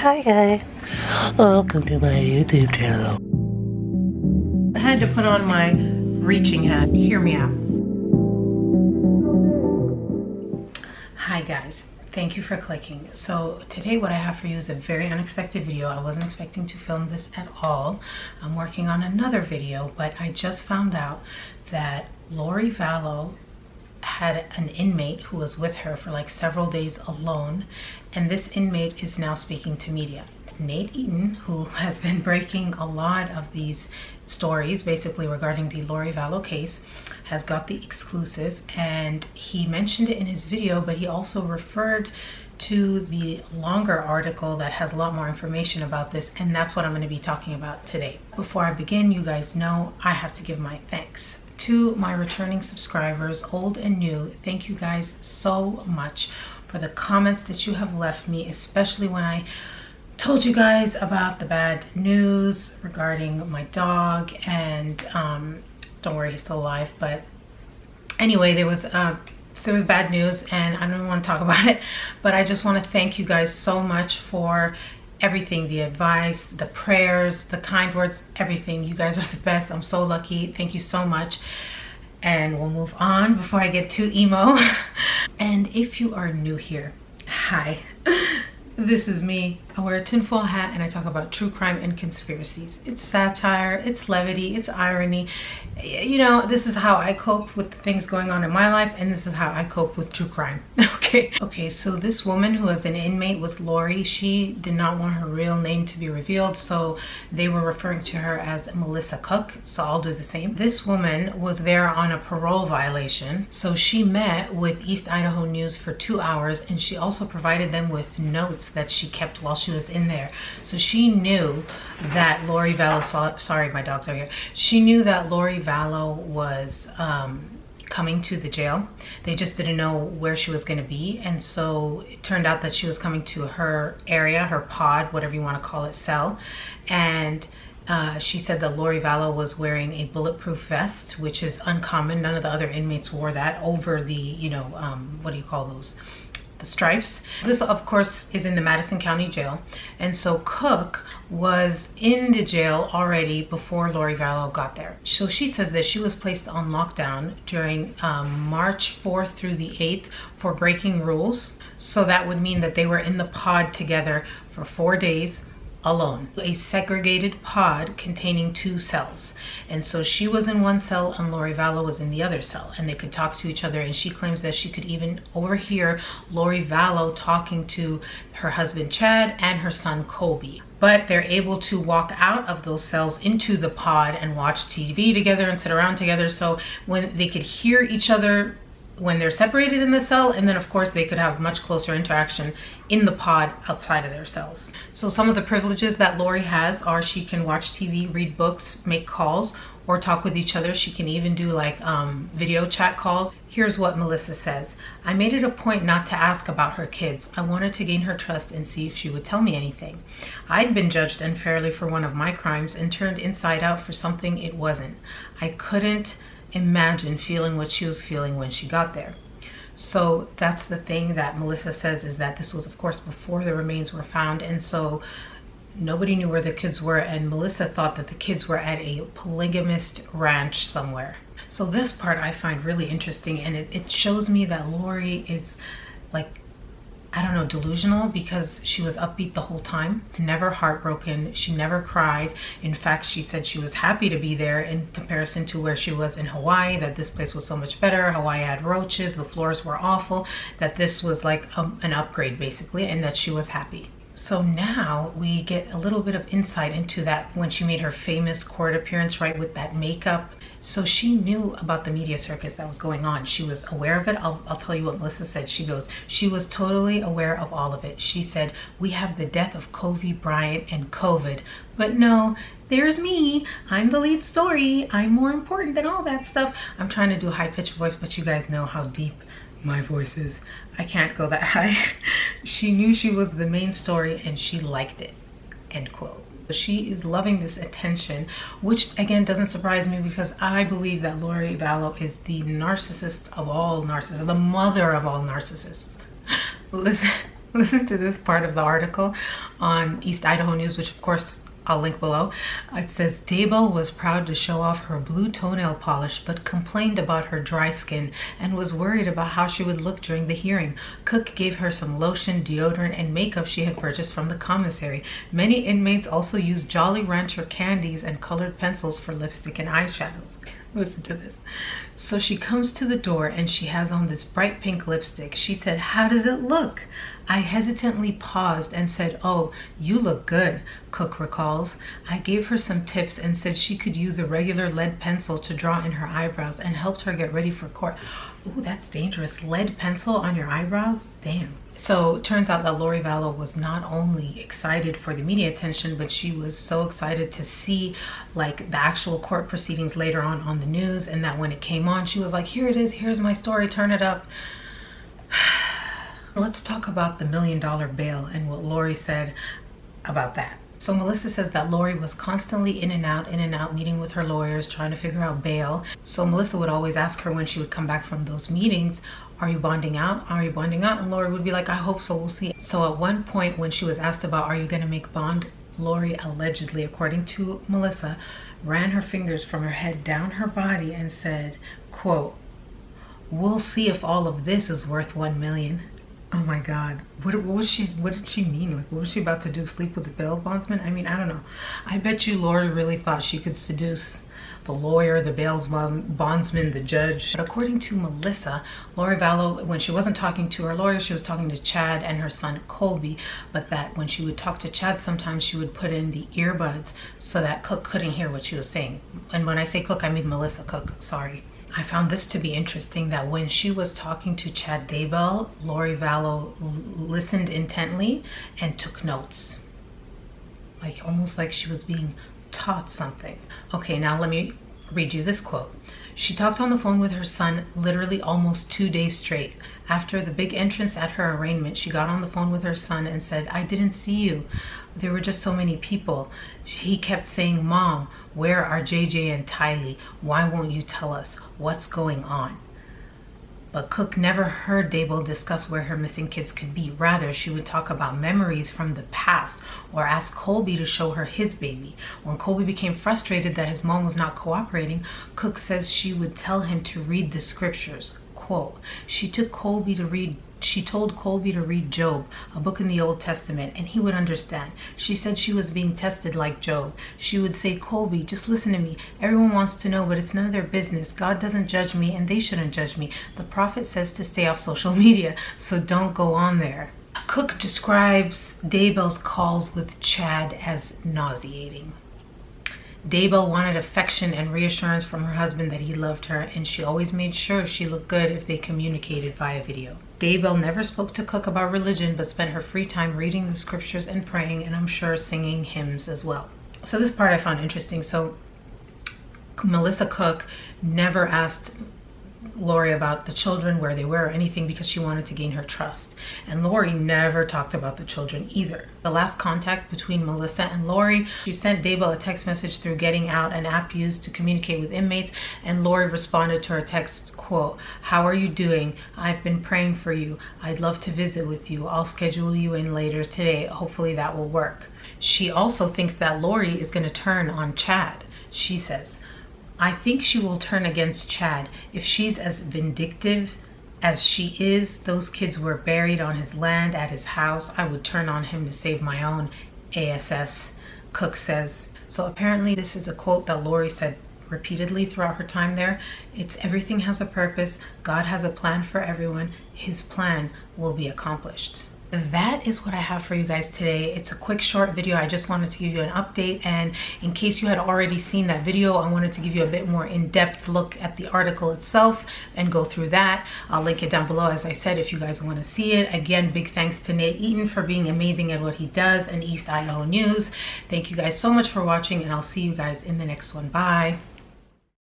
Hi guys, welcome to my YouTube channel. I had to put on my reaching hat. Hear me out. Hi guys, thank you for clicking. So today what I have for you is a very unexpected video. I wasn't expecting to film this at all. I'm working on another video, but I just found out that Lori Vallow had an inmate who was with her for like several days alone, and this inmate is now speaking to media. Nate Eaton, who has been breaking a lot of these stories basically regarding the Lori Vallow case, has got the exclusive, and he mentioned it in his video, but he also referred to the longer article that has a lot more information about this, and that's what I'm going to be talking about today. Before I begin, you guys know I have to give my thanks to my returning subscribers, old and new. Thank you guys so much for the comments that you have left me, especially when I told you guys about the bad news regarding my dog. And don't worry, he's still alive. But anyway, there was bad news and I don't want to talk about it, but I just want to thank you guys so much for everything, the advice, the prayers, the kind words, everything. You guys are the best. I'm so lucky. Thank you so much. And we'll move on before I get too emo. And if you are new here, hi. This is me. I wear a tinfoil hat and I talk about true crime and conspiracies. It's satire, it's levity, it's irony. You know, this is how I cope with things going on in my life, and this is how I cope with true crime. Okay, so this woman who was an inmate with Lori, she did not want her real name to be revealed, so they were referring to her as Melissa Cook, so I'll do the same. This woman was there on a parole violation, so she met with East Idaho News for 2 hours, and she also provided them with notes that she kept while she was in there. So she knew that Lori Vallow, sorry my dogs are here, she knew that Lori Vallow was coming to the jail. They just didn't know where she was going to be, and so it turned out that she was coming to her area, her pod, whatever you want to call it, cell. And she said that Lori Vallow was wearing a bulletproof vest, which is uncommon. None of the other inmates wore that over the, you know, what do you call those? The stripes. This of course is in the Madison County Jail, and so Cook was in the jail already before Lori Vallow got there. So she says that she was placed on lockdown during March 4th through the 8th for breaking rules. So that would mean that they were in the pod together for 4 days alone, a segregated pod containing 2 cells. And so she was in one cell and Lori Vallow was in the other cell, and they could talk to each other, and she claims that she could even overhear Lori Vallow talking to her husband Chad and her son Colby. But they're able to walk out of those cells into the pod and watch TV together and sit around together, so when they could hear each other when they're separated in the cell, and then of course they could have much closer interaction in the pod outside of their cells. So some of the privileges that Lori has are she can watch TV, read books, make calls, or talk with each other. She can even do like video chat calls. Here's what Melissa says. I made it a point not to ask about her kids. I wanted to gain her trust and see if she would tell me anything. I'd been judged unfairly for one of my crimes and turned inside out for something it wasn't. I couldn't imagine feeling what she was feeling when she got there. So that's the thing that Melissa says, is that this was of course before the remains were found, and so nobody knew where the kids were, and Melissa thought that the kids were at a polygamist ranch somewhere. So this part I find really interesting, and it shows me that Lori is like, I don't know, delusional, because she was upbeat the whole time, never heartbroken, she never cried. In fact, she said she was happy to be there in comparison to where she was in Hawaii, that this place was so much better. Hawaii had roaches, the floors were awful, that this was like an upgrade basically, and that she was happy. So now we get a little bit of insight into that when she made her famous court appearance, right, with that makeup. So she knew about the media circus that was going on. She was aware of it. I'll tell you what Melissa said. She goes, she was totally aware of all of it. She said, we have the death of Kobe Bryant and COVID, but no, there's me. I'm the lead story. I'm more important than all that stuff. I'm trying to do a high-pitched voice, but you guys know how deep my voice is. I can't go that high. She knew she was the main story and she liked it, end quote. She is loving this attention, which again doesn't surprise me, because I believe that Lori Vallow is the narcissist of all narcissists, the mother of all narcissists. Listen, Listen to this part of the article on East Idaho News, which of course I'll link below. It says, Daybell was proud to show off her blue toenail polish, but complained about her dry skin and was worried about how she would look during the hearing. Cook gave her some lotion, deodorant, and makeup she had purchased from the commissary. Many inmates also used Jolly Rancher candies and colored pencils for lipstick and eyeshadows. Listen to this. So she comes to the door and she has on this bright pink lipstick. She said, "How does it look?" I hesitantly paused and said, "Oh, you look good," Cook recalls. I gave her some tips and said she could use a regular lead pencil to draw in her eyebrows and helped her get ready for court. Ooh, that's dangerous. Lead pencil on your eyebrows? Damn. So it turns out that Lori Vallow was not only excited for the media attention, but she was so excited to see like the actual court proceedings later on the news, and that when it came on, she was like, here it is, here's my story, turn it up. Let's talk about the $1 million bail and what Lori said about that. So Melissa says that Lori was constantly in and out, meeting with her lawyers, trying to figure out bail. So Melissa would always ask her when she would come back from those meetings, are you bonding out? Are you bonding out? And Lori would be like, I hope so, we'll see. So at one point when she was asked about, are you gonna make bond? Lori allegedly, according to Melissa, ran her fingers from her head down her body and said, quote, "We'll see if all of this is worth 1 million. Oh my God, what did she mean? Like, what was she about to do? Sleep with the bail bondsman? I mean, I don't know. I bet you Lori really thought she could seduce the lawyer, the bail bondsman, the judge. But according to Melissa, Lori Vallow, when she wasn't talking to her lawyer, she was talking to Chad and her son Colby, but that when she would talk to Chad, sometimes she would put in the earbuds so that Cook couldn't hear what she was saying. And when I say Cook, I mean Melissa Cook, sorry. I found this to be interesting, that when she was talking to Chad Daybell, Lori Vallow listened intently and took notes. Like, almost like she was being taught something. Okay, now let me read you this quote. She talked on the phone with her son literally almost 2 days straight. After the big entrance at her arraignment, she got on the phone with her son and said, I didn't see you. There were just so many people. He kept saying, Mom, where are JJ and Tylee? Why won't you tell us? What's going on? But Cook never heard Daybell discuss where her missing kids could be. Rather, she would talk about memories from the past or ask Colby to show her his baby. When Colby became frustrated that his mom was not cooperating, Cook says she would tell him to read the scriptures. Quote, she told Colby to read Job, a book in the Old Testament, and he would understand. She said she was being tested like Job. She would say, Colby, just listen to me. Everyone wants to know, but it's none of their business. God doesn't judge me, and they shouldn't judge me. The prophet says to stay off social media, so don't go on there. Cook describes Daybell's calls with Chad as nauseating. Daybell wanted affection and reassurance from her husband that he loved her, and she always made sure she looked good if they communicated via video. Daybell never spoke to Cook about religion, but spent her free time reading the scriptures and praying, and I'm sure singing hymns as well. So this part I found interesting. So Melissa Cook never asked Lori about the children, where they were, or anything, because she wanted to gain her trust. And Lori never talked about the children either. The last contact between Melissa and Lori, she sent Daybell a text message through Getting Out, an app used to communicate with inmates, and Lori responded to her text, quote, how are you doing? I've been praying for you. I'd love to visit with you. I'll schedule you in later today. Hopefully that will work. She also thinks that Lori is going to turn on Chad. She says, I think she will turn against Chad. If she's as vindictive as she is, those kids were buried on his land at his house. I would turn on him to save my own ASS, Cook says. So apparently this is a quote that Lori said repeatedly throughout her time there. It's everything has a purpose. God has a plan for everyone. His plan will be accomplished. That is what I have for you guys today. It's a quick short video. I just wanted to give you an update, and in case you had already seen that video, I wanted to give you a bit more in-depth look at the article itself and go through that. I'll link it down below, as I said, if you guys want to see it. Again, big thanks to Nate Eaton for being amazing at what he does, and East Idaho News. Thank you guys so much for watching, and I'll see you guys in the next one. Bye.